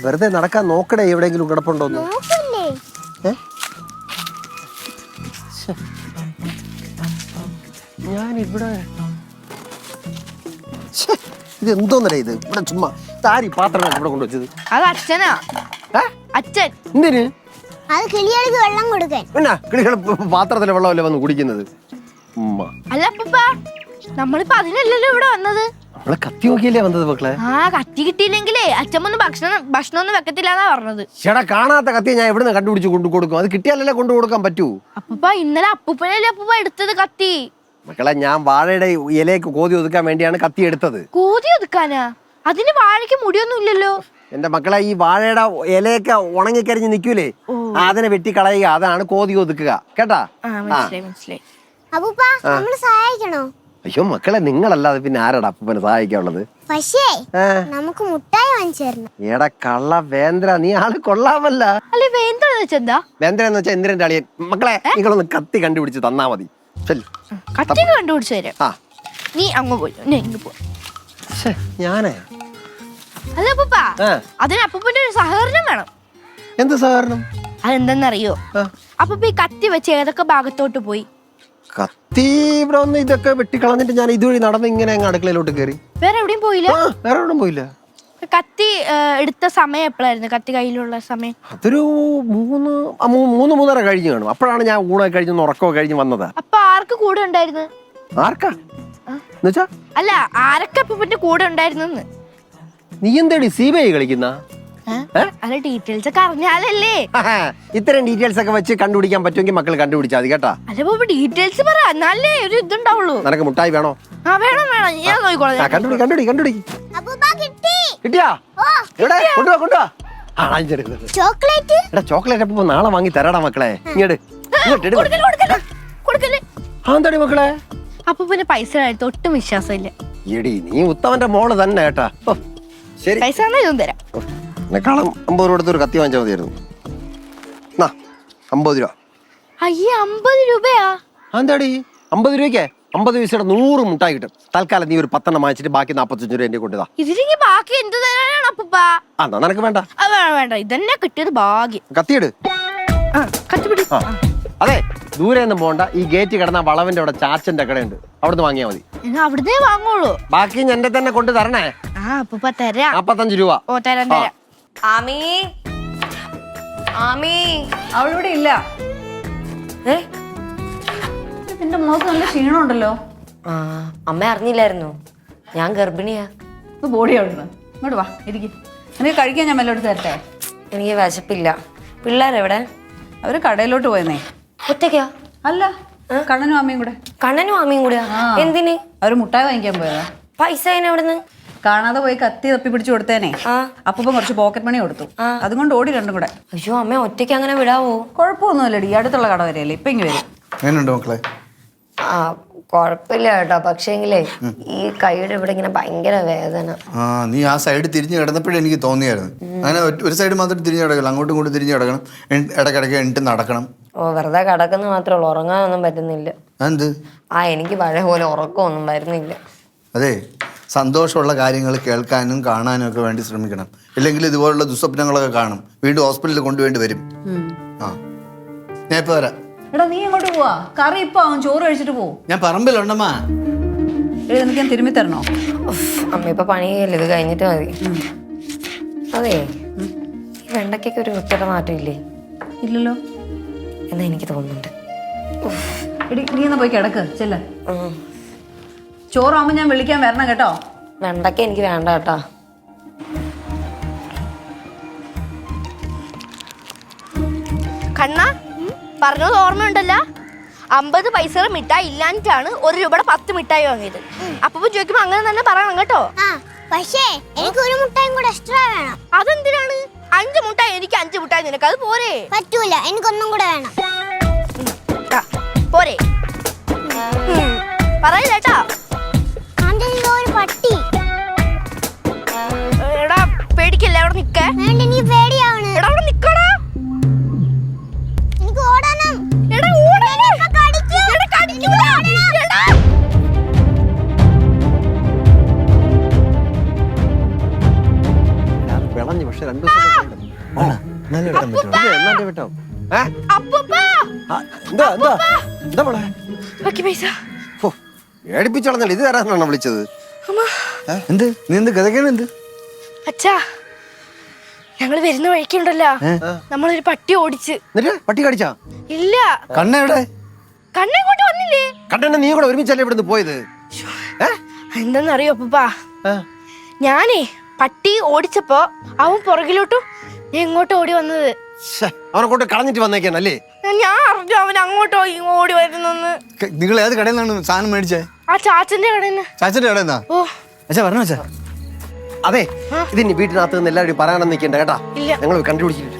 വെറുതെ നടക്കാൻ നോക്കടേ, എവിടെയെങ്കിലും കിടപ്പുണ്ടോന്ന്. ഞാനിവിടെ ഇത് എന്തോന്നല്ലേ ഇത്? ഇവിടെ ചുമ്മാ താരി പാത്രങ്ങൾ ഇവിടെ കൊണ്ടുവച്ചത്. അത് അച്ഛനാ. അച്ഛൻ എന്തിന്? അത് കിളികൾക്ക് വെള്ളം കൊടുക്കാൻ. പിന്നെ കിളികൾ പാത്രത്തിലെ വെള്ളമല്ലേ വന്ന് കുടിക്കുന്നത്? അല്ല അപ്പൂപ്പ, നമ്മളിപ്പോ അതിനല്ലല്ലോ ഇവിടെ വന്നത്. നമ്മളെ കത്തി നോക്കിയല്ലേ വന്നത് മക്കളെ. ആ കത്തി കിട്ടിയില്ലെങ്കിലേ അച്ഛമ്മ ഭക്ഷണമൊന്നും വെക്കത്തില്ലാന്നാ പറഞ്ഞത്. ചേട്ടാ, കാണാത്ത കത്തി ഞാൻ എവിടുന്ന് കണ്ടുപിടിച്ച് കൊണ്ടു കൊടുക്കും? അത് കിട്ടിയാലല്ലേ കൊണ്ടു കൊടുക്കാൻ പറ്റൂ. അപ്പൂപ്പ, ഇന്നലെ അപ്പൂപ്പനല്ലേ അപ്പൂപ്പ എടുത്തത് കത്തി. മക്കളെ, ഞാൻ വാഴയുടെ ഇലയ്ക്ക് കോതി ഒതുക്കാൻ വേണ്ടിയാണ് കത്തി എടുത്തത്. കോതി ഒതുക്കാനാ? അതിന് വാഴയ്ക്ക് മുടിയൊന്നും ഇല്ലല്ലോ. എന്റെ മക്കളെ, ഈ വാഴയുടെ ഇലയൊക്കെ ഉണങ്ങിക്കരിഞ്ഞ് നിൽക്കൂലേ, അതിനെ വെട്ടിക്കളയുക, അതാണ് കോതി ഒതുക്കുക. കേട്ടാ? മനസ്സിലായി. അപ്പൂപ്പ, നമ്മള് സഹായിക്കണോ? അയ്യോ മക്കളെ, നിങ്ങളല്ലാതെ പിന്നെ ആരാടാ അപ്പൂപ്പനെ സഹായിക്കാനുള്ളത്? പക്ഷേ നമുക്ക് മുട്ടായി വാങ്ങിച്ചു തരണം. എടാ കള്ള വേന്ദ്ര, നീ ആള് കൊള്ളാമല്ല. അല്ലെ വേന്ദ്ര വേന്ദ്ര എന്ന് വെച്ചാൽ ഇന്ദ്രന്റെ അളിയൻ. മക്കളെ, നിങ്ങളൊന്ന് കത്തി കണ്ടുപിടിച്ച് തന്നാ മതി. കത്തി കണ്ടുപിടിച്ചു തരാം. നീ അങ്ങ് പോയി, ഞാനേ അല്ല അപ്പൂപ്പ, അതിന് അപ്പൂപ്പന്റെ ഒരു സഹകരണം വേണം. എന്ത് സഹകരണം? അതെന്തെന്നറിയോ? അപ്പൂപ്പ ഈ കത്തി വെച്ച് ഏതൊക്കെ ഭാഗത്തോട്ട് പോയി? കത്തി ഇവിടെ ഒന്ന് ഇതൊക്കെ വെട്ടിക്കളഞ്ഞിട്ട് ഞാൻ ഇതുവഴി നടന്ന് ഇങ്ങനെ അങ്ങ് അടുക്കളയിലോട്ട് കയറി. വേറെ എവിടെയും പോയില്ല? വേറെ എവിടെയും പോയില്ല. കത്തി എടുത്ത സമയം എപ്പോഴായിരുന്നു? കത്തി കയ്യിലുള്ള സമയം അതൊരു 3-3:30 കഴിഞ്ഞ് കാണും. അപ്പോഴാണ് ഞാൻ ഊണൊക്കെ കഴിഞ്ഞ് ഉറക്കമൊക്കെ കഴിഞ്ഞ് വന്നത്. അപ്പൊ ആർക്ക് കൂടെ ഉണ്ടായിരുന്നു? ആർക്കാ എന്നുവെച്ചാ? അല്ല, ആരൊക്കെ അപ്പൂപ്പന്റെ കൂടെ ഉണ്ടായിരുന്നു? നീ എന്തേടി CBI കളിക്കുന്ന? അല്ല, ഡീറ്റെയിൽസ് ഒക്കെ അറിഞ്ഞാലല്ലേ. ഇത്തരം ഡീറ്റെയിൽസ് ഒക്കെ വെച്ച് കണ്ടുപിടിക്കാൻ പറ്റുമെങ്കിൽ മക്കൾ കണ്ടുപിടിച്ചാൽ മതി കേട്ടാ. അല്ല ഡീറ്റെയിൽസ് പറ, എന്നാലേ ഒരു ഇതുണ്ടാവുള്ളൂ. നിനക്ക് മുട്ടായി വേണോ? വേണം വേണം, ഞാൻ നോക്കിക്കോളാം. കണ്ടുപിടി. കിട്ടിയാ? എവിടെ? കൊണ്ടുവാ. ചോക്ലേറ്റ്. എടാ, ചോക്ലേറ്റ് അപ്പൊ നാളെ വാങ്ങി തരാടാ മക്കളെ. ഇങ്ങോട്ട് എന്താടി മക്കളെ? അപ്പൂപ്പന് പൈസ എടുത്ത് ഒട്ടും വിശ്വാസമില്ല. എടി, നീ ഉത്തമന്റെ മോള് തന്നെ കേട്ടാ. ശരി, പൈസ ഇതൊന്നും തരാം. എന്നെക്കാളും 50 രൂപ എടുത്ത് ഒരു കത്തി വാങ്ങിച്ചാൽ മതിയായിരുന്നു. 50 രൂപ. അയ്യേ, 50 രൂപയാ? എന്താടി 50 രൂപയ്ക്ക് 50 പൈസയുടെ 100 മുട്ടായി കിട്ടും. തൽക്കാലം നീ ഒരു 10 എണ്ണം വാങ്ങിച്ചിട്ട് ബാക്കി 45 രൂപ എന്റെ കൊണ്ടുതാ. ഇതിലേക്ക് ബാക്കി എന്ത് തരാനാണ് അപ്പൂപ്പ? എന്നാ നിനക്ക് വേണ്ട. വേണ്ട, ഇതന്നെ കിട്ടിയത് ഭാഗ്യം. കത്തിയിട്. കത്തിപ്പിടി. അതെ, ദൂരെ ഒന്നും പോണ്ട. ഈ ഗേറ്റ് കിടന്ന വളവിന്റെ അവിടെ ചാച്ചന്റെ കടയുണ്ട്, അവിടുന്ന് വാങ്ങിയാ മതി. അവിടുന്നേ വാങ്ങുള്ളൂ. ബാക്കി എന്റെ തന്നെ കൊണ്ട് തരണേ. അപ്പൂപ്പ തരാം. 45 രൂപ. ഓ, തരാം. ആമി, അവളിവിടെ ഇല്ല. നിന്റെ മുഖത്ത് നല്ല ക്ഷീണമുണ്ടല്ലോ. അമ്മ അറിഞ്ഞില്ലായിരുന്നു, ഞാൻ ഗർഭിണിയാ. ബോഡി അവിടുന്ന് ഇങ്ങോട്ട് വാ, ഇരിക്കും. എനിക്ക് കഴിക്കാൻ ഞാൻ മെല്ലോട്ട് തരട്ടെ? എനിക്ക് വിശപ്പില്ല. പിള്ളേരെവിടെ? അവര് കടയിലോട്ട് പോയെന്നേ. ഒറ്റയ്ക്കാ? അല്ല, കണ്ണനും അമ്മയും കൂടെ. കണ്ണനും അമ്മയും കൂടെയാ? എന്തിന്? അവര് മുട്ടായി വാങ്ങിക്കാൻ പോയതാ. പൈസ എവിടുന്ന്? കാണാതെ പോയി കത്തി തപ്പി പിടിച്ചു കൊടുത്തേനെ. അപ്പം കുറച്ച് പോക്കറ്റ് മണി കൊടുത്തു, അതുകൊണ്ട് ഓടി രണ്ടും കൂടെ. അയ്യോ, അമ്മ ഒറ്റയ്ക്ക് അങ്ങനെ വിടാവോ? കുഴപ്പമൊന്നുമില്ലടി, അടുത്തുള്ള കട വരെയല്ലേ, ഇപ്പൊ ഇങ്ങ് വരും. എങ്ങനെയുണ്ട് മക്കളെ? കൊഴപ്പില്ല കേട്ടോ, പക്ഷേങ്കിലേ ഈ കൈയുടെ ഇവിടെ ഇങ്ങനെ ഭയങ്കര വേദന. നീ ആ സൈഡ് തിരിഞ്ഞു കിടന്നപ്പോഴേ എനിക്ക് തോന്നിയായിരുന്നു. അങ്ങനെ ഒരു സൈഡ് മാത്രം തിരിഞ്ഞു കിടക്കണം, അങ്ങോട്ടും ഇങ്ങോട്ടും തിരിഞ്ഞു കിടക്കണം, ഇടയ്ക്കിടയ്ക്ക് എണിട്ട് നടക്കണം. വെറുതെ കിടക്കുന്ന മാത്രമേ ഉള്ളൂ, ഉറങ്ങാനൊന്നും പറ്റുന്നില്ല. എന്ത്? എനിക്ക് പഴയ പോലെ ഉറക്കമൊന്നും വരുന്നില്ല. അതെ, സന്തോഷമുള്ള കാര്യങ്ങൾ കേൾക്കാനും കാണാനും ഒക്കെ വേണ്ടി ശ്രമിക്കണം. ഇല്ലെങ്കിൽ ഇതുപോലുള്ള ദുസ്വപ്നങ്ങളൊക്കെ കാണും, വീണ്ടും ഹോസ്പിറ്റലിൽ കൊണ്ടുവേണ്ടി വരും. ഞാൻ ഇപ്പൊ വരാം. എടാ, നീ എങ്ങോട്ട് പോവാ? കറി ഇപ്പൊ ആവും, ചോറ് കഴിച്ചിട്ട് പോവും. ഞാൻ പറമ്പിലുണ്ടമ്മ. എനിക്ക് ഞാൻ തിരുമ്മി തരണോ? അമ്മ ഇപ്പൊ പണിയല്ലേ, ഇത് കഴിഞ്ഞിട്ട് മതി. അതെ, ഈ വെണ്ടയ്ക്കൊക്കെ ഒരു വൃത്തിയുടെ മാറ്റം ഇല്ലേ? ഇല്ലല്ലോ എന്നാ എനിക്ക് തോന്നുന്നുണ്ട്. എടി, നീ എന്നാ പോയി കിടക്ക്, ചെല്ല. ചോറാകുമ്പോ ഞാൻ വിളിക്കാൻ വരണം കേട്ടോ. വെണ്ടയ്ക്ക എനിക്ക് വേണ്ട കേട്ടാ. കണ്ണ പറഞ്ഞത് ഓർമ്മയുണ്ടല്ലോ, 50 പൈസ മിഠായി ഇല്ലാഞ്ഞിട്ടാണ് 1 രൂപയുടെ 10 മിഠായി വാങ്ങിയത്. അപ്പൊ ചോദിക്കുമ്പോ അങ്ങനെ തന്നെ പറയണം കേട്ടോ. പക്ഷേ എനിക്ക് ഒരു മുട്ടായും കൂടെ എക്സ്ട്രാ വേണം. അതെന്തിനാണ്? 5 മുട്ടായി എനിക്ക്, 5 മുട്ടായി നിനക്ക്, അത് പോരെ? പറ്റൂല, എനിക്കൊന്നും കൂടെ വേണം. പോരെ? പറയില്ലേട്ടാ. ഒരു പട്ടി. എടാ, പേടിക്കല്ലേ, അവിടെ നിക്കേ. വേണ്ട, നീ പേടിയാവണ്. എടാ, അവിടെ നിക്കടാ. എനിക്ക് ഓടണം. എടാ, വിളഞ്ഞു, പക്ഷെ 2 ദിവസം എന്നാലേ വെട്ടാൻ പറ്റുള്ളൂ. എന്നാലേ വെട്ടാം. ഏ? അപ്പൂപ്പ ആ, എന്താ എന്താ എന്താ മോളെ? ബാക്കി പൈസ. ഓ, പേടിപ്പിച്ചളഞ്ഞല്ലോ. ഇത് തരാനാണോ വിളിച്ചത്? അമ്മ എന്ത് നീ എന്ത് ഗതകേണ് എന്ത്? അച്ഛാ, ഞങ്ങള് വരുന്ന വഴിക്കുണ്ടല്ലോ, നമ്മളൊരു പട്ടി ഓടിച്ച്. എന്നിട്ട് പട്ടി കടിച്ചാ? ഇല്ല, കണ്ണെവിടെ? കണ്ണിങ്ങോട്ട് വന്നില്ലേ? കണ്ണെണ്ണ നീ കൂടെ ഒരുമിച്ചല്ലേ ഇവിടുന്ന് പോയത്? എന്താന്നറിയോ അപ്പൂപ്പാ, ആ. ഞാനേ പട്ടി ഓടിച്ചപ്പോ അവൻ പുറകിലോട്ടും ഞാൻ ഇങ്ങോട്ട് ഓടി വന്നത്. ശ്ശെ, അവനെ കൊണ്ട് കളഞ്ഞിട്ട് വന്നേക്കാനല്ലേ? ഞാൻ അറിഞ്ഞു അവൻ അങ്ങോട്ടോ ഓടി വരുന്നെന്ന്. നിങ്ങൾ ഏത് കടയിൽ നിന്നാണ് സാധനം മേടിച്ചേ? ആ ചാച്ചന്റെ കടയിൽ നിന്ന്. ചാച്ചന്റെ കടയിൽ നിന്നാ? ഓ അച്ഛാ പറഞ്ഞോ അച്ഛാ. അതെ, ഇതിനി വീട്ടിനകത്ത് നിന്ന് എല്ലാവരും പറയാനൊന്നും നിൽക്കണ്ട കേട്ടാ. ഇല്ല. ഞങ്ങൾ കണ്ടുപിടിച്ചിട്ട്